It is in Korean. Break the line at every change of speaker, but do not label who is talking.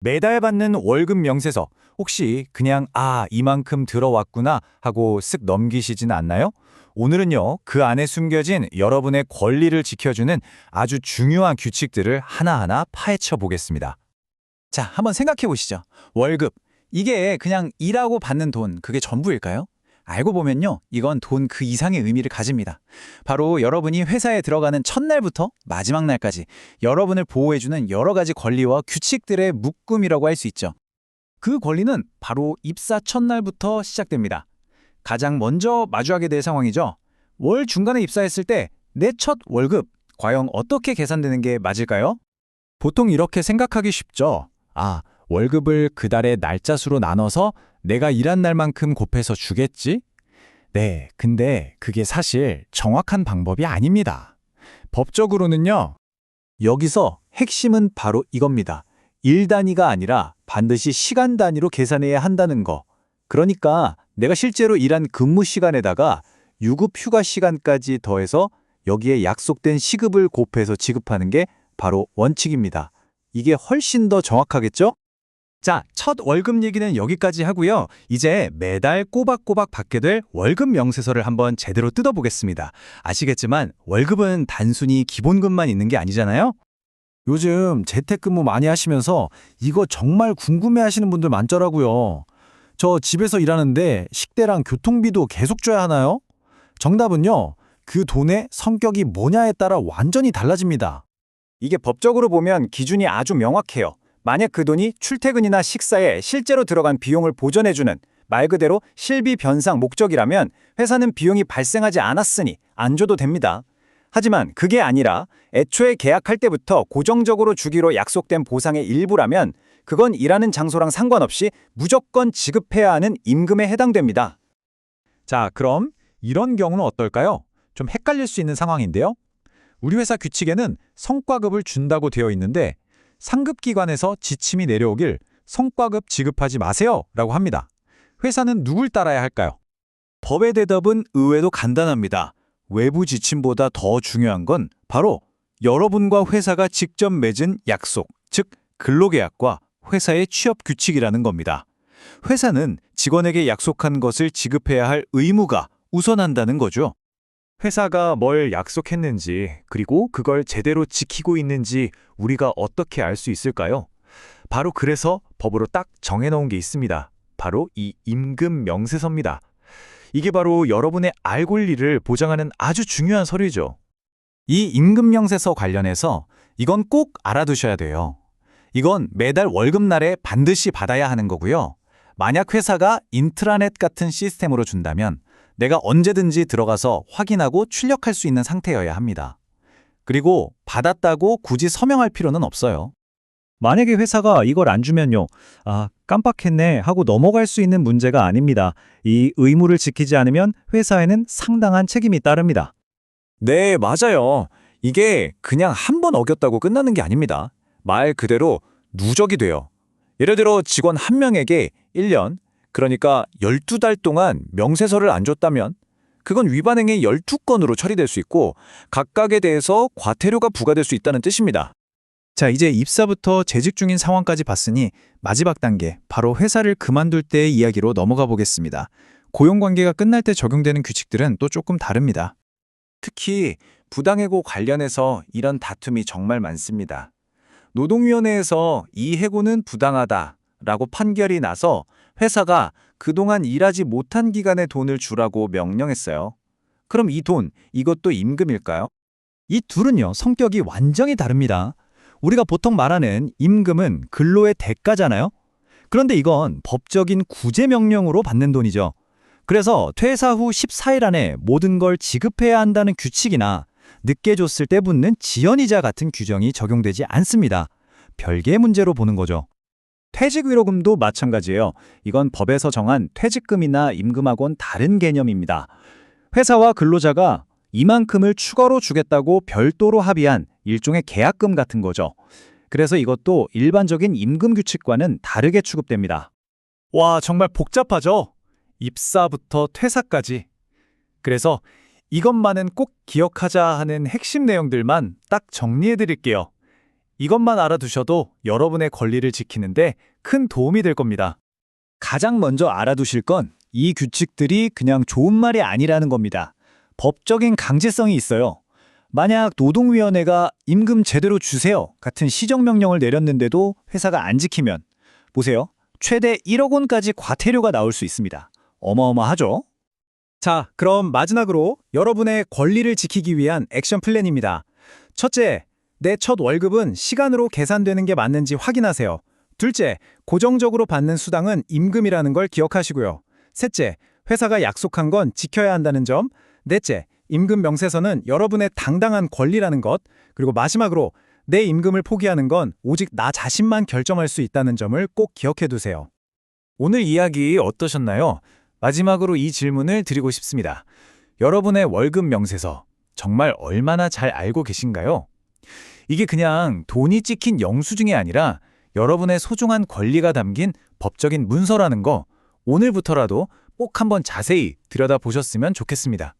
매달 받는 월급 명세서 혹시 그냥 이만큼 들어왔구나 하고 쓱 넘기시진 않나요? 오늘은요, 그 안에 숨겨진 여러분의 권리를 지켜주는 아주 중요한 규칙들을 하나하나 파헤쳐 보겠습니다.
자, 한번 생각해 보시죠. 월급. 이게 그냥 일하고 받는 돈, 그게 전부일까요? 알고 보면요, 이건 돈 그 이상의 의미를 가집니다. 바로 여러분이 회사에 들어가는 첫날부터 마지막 날까지 여러분을 보호해주는 여러 가지 권리와 규칙들의 묶음이라고 할 수 있죠. 그 권리는 바로 입사 첫날부터 시작됩니다. 가장 먼저 마주하게 될 상황이죠. 월 중간에 입사했을 때 내 첫 월급, 과연 어떻게 계산되는 게 맞을까요?
보통 이렇게 생각하기 쉽죠. 월급을 그 달의 날짜 수로 나눠서 내가 일한 날만큼 곱해서 주겠지? 네, 근데 그게 사실 정확한 방법이 아닙니다. 법적으로는요,
여기서 핵심은 바로 이겁니다. 일 단위가 아니라 반드시 시간 단위로 계산해야 한다는 거. 그러니까 내가 실제로 일한 근무 시간에다가 유급 휴가 시간까지 더해서 여기에 약속된 시급을 곱해서 지급하는 게 바로 원칙입니다. 이게 훨씬 더 정확하겠죠?
자, 첫 월급 얘기는 여기까지 하고요. 이제 매달 꼬박꼬박 받게 될 월급 명세서를 한번 제대로 뜯어보겠습니다. 아시겠지만 월급은 단순히 기본급만 있는 게 아니잖아요?
요즘 재택근무 많이 하시면서 이거 정말 궁금해하시는 분들 많더라고요. 저 집에서 일하는데 식대랑 교통비도 계속 줘야 하나요? 정답은요, 그 돈의 성격이 뭐냐에 따라 완전히 달라집니다.
이게 법적으로 보면 기준이 아주 명확해요. 만약 그 돈이 출퇴근이나 식사에 실제로 들어간 비용을 보전해주는 말 그대로 실비 변상 목적이라면 회사는 비용이 발생하지 않았으니 안 줘도 됩니다. 하지만 그게 아니라 애초에 계약할 때부터 고정적으로 주기로 약속된 보상의 일부라면 그건 일하는 장소랑 상관없이 무조건 지급해야 하는 임금에 해당됩니다.
자, 그럼 이런 경우는 어떨까요? 좀 헷갈릴 수 있는 상황인데요. 우리 회사 규칙에는 성과급을 준다고 되어 있는데 상급기관에서 지침이 내려오길 성과급 지급하지 마세요 라고 합니다. 회사는 누굴 따라야 할까요?
법의 대답은 의외로 간단합니다. 외부 지침보다 더 중요한 건 바로 여러분과 회사가 직접 맺은 약속, 즉 근로계약과 회사의 취업 규칙이라는 겁니다. 회사는 직원에게 약속한 것을 지급해야 할 의무가 우선한다는 거죠.
회사가 뭘 약속했는지, 그리고 그걸 제대로 지키고 있는지 우리가 어떻게 알 수 있을까요? 바로 그래서 법으로 딱 정해놓은 게 있습니다. 바로 이 임금 명세서입니다. 이게 바로 여러분의 알 권리를 보장하는 아주 중요한 서류죠.
이 임금 명세서 관련해서 이건 꼭 알아두셔야 돼요. 이건 매달 월급날에 반드시 받아야 하는 거고요. 만약 회사가 인트라넷 같은 시스템으로 준다면 내가 언제든지 들어가서 확인하고 출력할 수 있는 상태여야 합니다. 그리고 받았다고 굳이 서명할 필요는 없어요.
만약에 회사가 이걸 안 주면요, 깜빡했네 하고 넘어갈 수 있는 문제가 아닙니다. 이 의무를 지키지 않으면 회사에는 상당한 책임이 따릅니다.
네, 맞아요. 이게 그냥 한 번 어겼다고 끝나는 게 아닙니다. 말 그대로 누적이 돼요. 예를 들어 직원 한 명에게 1년, 그러니까 12달 동안 명세서를 안 줬다면 그건 위반행위 12건으로 처리될 수 있고 각각에 대해서 과태료가 부과될 수 있다는 뜻입니다.
자, 이제 입사부터 재직 중인 상황까지 봤으니 마지막 단계, 바로 회사를 그만둘 때의 이야기로 넘어가 보겠습니다. 고용관계가 끝날 때 적용되는 규칙들은 또 조금 다릅니다.
특히 부당해고 관련해서 이런 다툼이 정말 많습니다. 노동위원회에서 이 해고는 부당하다라고 판결이 나서 회사가 그동안 일하지 못한 기간의 돈을 주라고 명령했어요. 그럼 이 돈, 이것도 임금일까요?
이 둘은요, 성격이 완전히 다릅니다. 우리가 보통 말하는 임금은 근로의 대가잖아요. 그런데 이건 법적인 구제명령으로 받는 돈이죠. 그래서 퇴사 후 14일 안에 모든 걸 지급해야 한다는 규칙이나 늦게 줬을 때 붙는 지연이자 같은 규정이 적용되지 않습니다. 별개의 문제로 보는 거죠.
퇴직위로금도 마찬가지예요. 이건 법에서 정한 퇴직금이나 임금하고는 다른 개념입니다. 회사와 근로자가 이만큼을 추가로 주겠다고 별도로 합의한 일종의 계약금 같은 거죠. 그래서 이것도 일반적인 임금 규칙과는 다르게 취급됩니다.
와, 정말 복잡하죠? 입사부터 퇴사까지. 그래서 이것만은 꼭 기억하자 하는 핵심 내용들만 딱 정리해 드릴게요.
이것만 알아두셔도 여러분의 권리를 지키는데 큰 도움이 될 겁니다.
가장 먼저 알아두실 건 이 규칙들이 그냥 좋은 말이 아니라는 겁니다. 법적인 강제성이 있어요. 만약 노동위원회가 임금 제대로 주세요 같은 시정명령을 내렸는데도 회사가 안 지키면 보세요. 최대 1억 원까지 과태료가 나올 수 있습니다. 어마어마하죠?
자, 그럼 마지막으로 여러분의 권리를 지키기 위한 액션 플랜입니다. 첫째, 내 첫 월급은 시간으로 계산되는 게 맞는지 확인하세요. 둘째, 고정적으로 받는 수당은 임금이라는 걸 기억하시고요. 셋째, 회사가 약속한 건 지켜야 한다는 점. 넷째, 임금 명세서는 여러분의 당당한 권리라는 것. 그리고 마지막으로 내 임금을 포기하는 건 오직 나 자신만 결정할 수 있다는 점을 꼭 기억해 두세요.
오늘 이야기 어떠셨나요? 마지막으로 이 질문을 드리고 싶습니다. 여러분의 월급 명세서 정말 얼마나 잘 알고 계신가요? 이게 그냥 돈이 찍힌 영수증이 아니라 여러분의 소중한 권리가 담긴 법적인 문서라는 거 오늘부터라도 꼭 한번 자세히 들여다보셨으면 좋겠습니다.